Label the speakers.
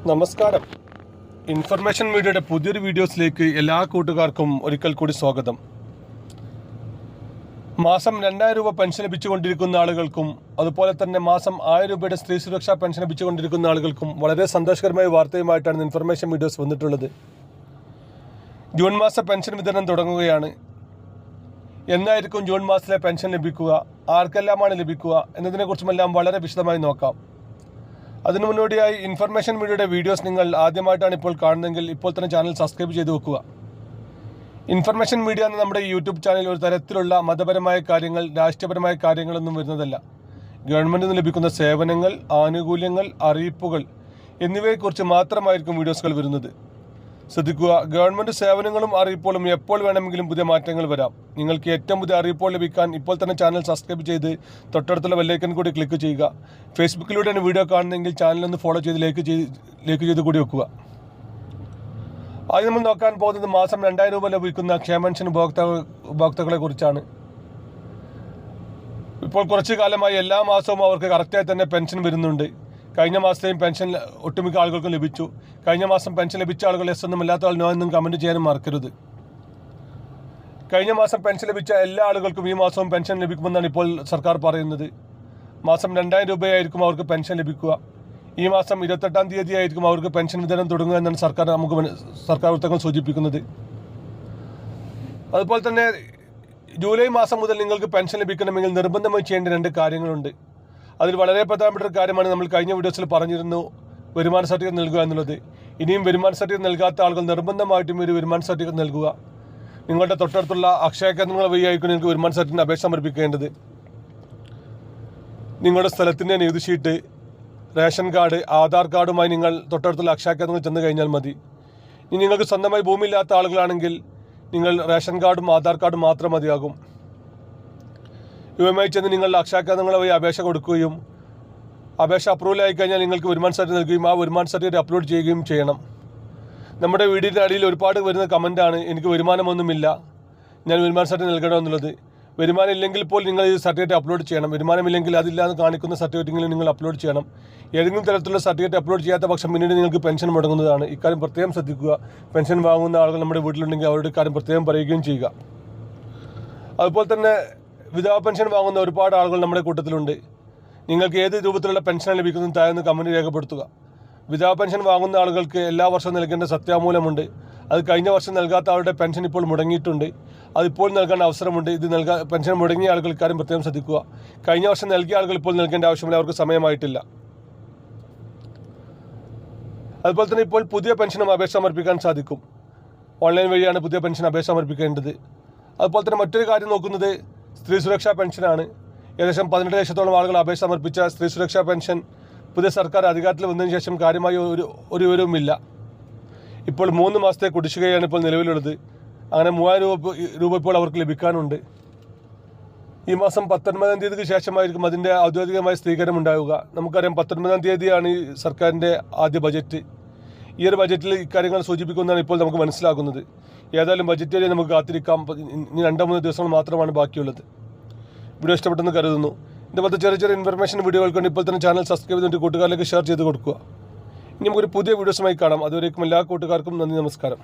Speaker 1: നമസ്കാരം. ഇൻഫർമേഷൻ മീഡിയയുടെ പുതിയൊരു വീഡിയോസിലേക്ക് എല്ലാ കൂട്ടുകാർക്കും ഒരിക്കൽ കൂടി സ്വാഗതം. മാസം 2000 രൂപ പെൻഷൻ ലഭിച്ചുകൊണ്ടിരിക്കുന്ന ആളുകൾക്കും അതുപോലെ തന്നെ മാസം 1000 രൂപയുടെ സ്ത്രീ സുരക്ഷാ പെൻഷൻ ലഭിച്ചുകൊണ്ടിരിക്കുന്ന ആളുകൾക്കും വളരെ സന്തോഷകരമായ വാർത്തയുമായിട്ടാണ് ഇൻഫർമേഷൻ വീഡിയോസ് വന്നിട്ടുള്ളത്. ജൂൺ മാസ പെൻഷൻ വിതരണം തുടങ്ങുകയാണ്. എന്നായിരിക്കും ജൂൺ മാസത്തിലെ പെൻഷൻ ലഭിക്കുക, ആർക്കെല്ലാമാണ് ലഭിക്കുക എന്നതിനെക്കുറിച്ചുമെല്ലാം വളരെ വിശദമായി നോക്കാം. അതിനു മുന്നോടിയായി ഇൻഫർമേഷൻ മീഡിയയുടെ വീഡിയോസ് നിങ്ങൾ ആദ്യമായിട്ടാണ് ഇപ്പോൾ കാണുന്നതെങ്കിൽ ഇപ്പോൾ തന്നെ ചാനൽ സബ്സ്ക്രൈബ് ചെയ്ത് വെക്കുക. ഇൻഫർമേഷൻ മീഡിയ എന്ന നമ്മുടെ യൂട്യൂബ് ചാനൽ ഒരു തരത്തിലുള്ള മതപരമായ കാര്യങ്ങൾ, രാഷ്ട്രീയപരമായ കാര്യങ്ങളൊന്നും വരുന്നതല്ല. ഗവൺമെൻറ്റിൽ നിന്ന് ലഭിക്കുന്ന സേവനങ്ങൾ, ആനുകൂല്യങ്ങൾ, അറിയിപ്പുകൾ എന്നിവയെക്കുറിച്ച് മാത്രമായിരിക്കും വീഡിയോസുകൾ വരുന്നത്. ശ്രദ്ധിക്കുക, ഗവൺമെൻറ് സേവനങ്ങളും അറിയിപ്പുകളും എപ്പോൾ വേണമെങ്കിലും പുതിയ മാറ്റങ്ങൾ വരാം. നിങ്ങൾക്ക് ഏറ്റവും പുതിയ അറിയിപ്പുകൾ ലഭിക്കാൻ ഇപ്പോൾ തന്നെ ചാനൽ സബ്സ്ക്രൈബ് ചെയ്ത് തൊട്ടടുത്തുള്ള ബെല്ലൈക്കൺ കൂടി ക്ലിക്ക് ചെയ്യുക. ഫേസ്ബുക്കിലൂടെയാണ് വീഡിയോ കാണുന്നതെങ്കിൽ ചാനലൊന്ന് ഫോളോ ചെയ്ത് ലൈക്ക് ചെയ്ത് കൂടി വെക്കുക. ആദ്യം നമ്മൾ നോക്കാൻ പോകുന്നത് മാസം 2000 രൂപ ലഭിക്കുന്ന ക്ഷേമപെൻഷൻ ഉപഭോക്താക്കളെ കുറിച്ചാണ്. ഇപ്പോൾ കുറച്ചു കാലമായി എല്ലാ മാസവും അവർക്ക് കറക്റ്റായി തന്നെ പെൻഷൻ വരുന്നുണ്ട്. കഴിഞ്ഞ മാസത്തെയും പെൻഷൻ ഒട്ടുമിക്ക ആളുകൾക്കും ലഭിച്ചു. കഴിഞ്ഞ മാസം പെൻഷൻ ലഭിച്ച ആളുകൾ എസ് ഒന്നും അല്ലാത്ത ആൾ നോ എന്നും കമൻറ്റ് ചെയ്യാനും മറക്കരുത്. കഴിഞ്ഞ മാസം പെൻഷൻ ലഭിച്ച എല്ലാ ആളുകൾക്കും ഈ മാസവും പെൻഷൻ ലഭിക്കുമെന്നാണ് ഇപ്പോൾ സർക്കാർ പറയുന്നത്. മാസം 2000 രൂപയായിരിക്കും അവർക്ക് പെൻഷൻ ലഭിക്കുക. ഈ മാസം 28-ാം തീയതി ആയിരിക്കും അവർക്ക് പെൻഷൻ വിതരണം തുടങ്ങുക എന്നാണ് സർക്കാർ വൃത്തങ്ങൾ സൂചിപ്പിക്കുന്നത്. അതുപോലെ തന്നെ ജൂലൈ മാസം മുതൽ നിങ്ങൾക്ക് പെൻഷൻ ലഭിക്കണമെങ്കിൽ നിർബന്ധമായി ചെയ്യേണ്ട 2 കാര്യങ്ങളുണ്ട്. അതിൽ വളരെ പ്രധാനപ്പെട്ട ഒരു കാര്യമാണ് നമ്മൾ കഴിഞ്ഞ വീഡിയോസിൽ പറഞ്ഞിരുന്നു, വരുമാന സർട്ടിഫിക്കറ്റ് നൽകുക എന്നുള്ളത്. ഇനിയും വരുമാന സർട്ടിഫിക്കറ്റ് നൽകാത്ത ആളുകൾ നിർബന്ധമായിട്ടും ഒരു വരുമാന സർട്ടിഫിക്കറ്റ് നൽകുക. നിങ്ങളുടെ തൊട്ടടുത്തുള്ള അക്ഷയ കേന്ദ്രങ്ങൾ വഴിയായിരിക്കും നിങ്ങൾക്ക് വരുമാന സർട്ടിഫിക്കറ്റിന് അപേക്ഷ സമർപ്പിക്കേണ്ടത്. നിങ്ങളുടെ സ്ഥലത്തിൻ്റെ നികുതി ഷീറ്റ്, റേഷൻ കാർഡ്, ആധാർ കാർഡുമായി നിങ്ങൾ തൊട്ടടുത്തുള്ള അക്ഷയ കേന്ദ്രങ്ങൾ ചെന്ന് കഴിഞ്ഞാൽ മതി. ഇനി നിങ്ങൾക്ക് സ്വന്തമായി ഭൂമിയില്ലാത്ത ആളുകളാണെങ്കിൽ നിങ്ങൾ റേഷൻ കാർഡും ആധാർ കാർഡും മാത്രം മതിയാകും. ഇവയുമായി ചെന്ന് നിങ്ങളുടെ അക്ഷയ കേന്ദ്രങ്ങൾ വഴി അപേക്ഷ കൊടുക്കുകയും അപേക്ഷ അപ്രൂവൽ ആയി കഴിഞ്ഞാൽ നിങ്ങൾക്ക് വരുമാന സർട്ടിഫിക്കറ്റ് നൽകുകയും ആ വരുമാന സർട്ടിഫിക്കറ്റ് അപ്ലോഡ് ചെയ്യുകയും ചെയ്യണം. നമ്മുടെ വീഡിയോയുടെ അടിയിൽ ഒരുപാട് വരുന്ന കമൻറ്റാണ്, എനിക്ക് വരുമാനമൊന്നുമില്ല, ഞാൻ വരുമാന സർട്ടിഫിക്കറ്റ് നൽകണമെന്നുള്ളത്. വരുമാനം ഇല്ലെങ്കിൽ പോലും നിങ്ങൾ ഈ സർട്ടിഫിക്കറ്റ് അപ്ലോഡ് ചെയ്യണം. വരുമാനമില്ലെങ്കിൽ അതില്ലാതെ കാണിക്കുന്ന സർട്ടിഫിക്കറ്റെങ്കിലും നിങ്ങൾ അപ്ലോഡ് ചെയ്യണം. ഏതെങ്കിലും തരത്തിലുള്ള സർട്ടിഫിക്കറ്റ് അപ്ലോഡ് ചെയ്യാത്ത പക്ഷം പിന്നീട് നിങ്ങൾക്ക് പെൻഷൻ മുടങ്ങുന്നതാണ്. ഇക്കാര്യം പ്രത്യേകം ശ്രദ്ധിക്കുക. പെൻഷൻ വാങ്ങുന്ന ആളുകൾ നമ്മുടെ വീട്ടിലുണ്ടെങ്കിൽ അവരുടെ കാര്യം പ്രത്യേകം പറയുകയും ചെയ്യുക. അതുപോലെ തന്നെ വിധവാ പെൻഷൻ വാങ്ങുന്ന ഒരുപാട് ആളുകൾ നമ്മുടെ കൂട്ടത്തിലുണ്ട്. നിങ്ങൾക്ക് ഏത് രൂപത്തിലുള്ള പെൻഷൻ ലഭിക്കുന്നതും താഴെ കമൻറ്റ് രേഖപ്പെടുത്തുക. വിധവാ പെൻഷൻ വാങ്ങുന്ന ആളുകൾക്ക് എല്ലാ വർഷവും നൽകേണ്ട സത്യാമൂലമുണ്ട്. അത് കഴിഞ്ഞ വർഷം നൽകാത്ത ആളുടെ പെൻഷൻ ഇപ്പോൾ മുടങ്ങിയിട്ടുണ്ട്. അതിപ്പോൾ നൽകാൻ അവസരമുണ്ട്. പെൻഷൻ മുടങ്ങിയ ആളുകൾ ഇക്കാര്യം പ്രത്യേകം ശ്രദ്ധിക്കുക. കഴിഞ്ഞ വർഷം നൽകിയ ആളുകൾ ഇപ്പോൾ നൽകേണ്ട ആവശ്യമില്ല, അവർക്ക് സമയമായിട്ടില്ല. അതുപോലെ തന്നെ ഇപ്പോൾ പുതിയ പെൻഷനും അപേക്ഷ സമർപ്പിക്കാൻ സാധിക്കും. ഓൺലൈൻ വഴിയാണ് പുതിയ പെൻഷൻ അപേക്ഷ സമർപ്പിക്കേണ്ടത്. അതുപോലെ തന്നെ മറ്റൊരു കാര്യം നോക്കുന്നത് സ്ത്രീ സുരക്ഷാ പെൻഷനാണ്. ഏകദേശം 18 ലക്ഷത്തോളം ആളുകൾ അപേക്ഷ സമർപ്പിച്ച സ്ത്രീ സുരക്ഷാ പെൻഷൻ പുതിയ സർക്കാർ അധികാരത്തിൽ വന്നതിന് ശേഷം കാര്യമായി ഒരു വിവരവുമില്ല. ഇപ്പോൾ 3 മാസത്തെ കുടിശ്ശികയാണ് ഇപ്പോൾ നിലവിലുള്ളത്. അങ്ങനെ 3000 രൂപ ഇപ്പോൾ അവർക്ക് ലഭിക്കാനുണ്ട്. ഈ മാസം 19-ാം തീയതിക്ക് ശേഷമായിരിക്കും അതിൻ്റെ ഔദ്യോഗികമായ സ്ഥിരീകരണം ഉണ്ടാവുക. നമുക്കറിയാം 19-ാം തീയതിയാണ് ഈ സർക്കാരിൻ്റെ ആദ്യ ബജറ്റ്. ഈ ഒരു ബജറ്റിൽ ഇക്കാര്യങ്ങൾ സൂചിപ്പിക്കുന്നതാണ് ഇപ്പോൾ നമുക്ക് മനസ്സിലാക്കുന്നത്. ഏതായാലും ബജറ്റ് വരെ നമുക്ക് കാത്തിരിക്കാം. ഇനി 2-3 ദിവസങ്ങൾ മാത്രമാണ് ബാക്കിയുള്ളത്. വീഡിയോ ഇഷ്ടപ്പെട്ടെന്ന് കരുതുന്നു. ഇതുപോലത്തെ ചെറിയ ഇൻഫർമേഷൻ വീഡിയോകൾക്ക് വേണ്ടി ഇപ്പോൾ തന്നെ ചാനൽ സബ്സ്ക്രൈബ് ചെയ്തിട്ട് കൂട്ടുകാരിലേക്ക് ഷെയർ ചെയ്ത് കൊടുക്കുക. ഇനി നമുക്കൊരു പുതിയ വീഡിയോസുമായി കാണാം. അതുവരേക്കും എല്ലാ കൂട്ടുകാർക്കും നന്ദി, നമസ്കാരം.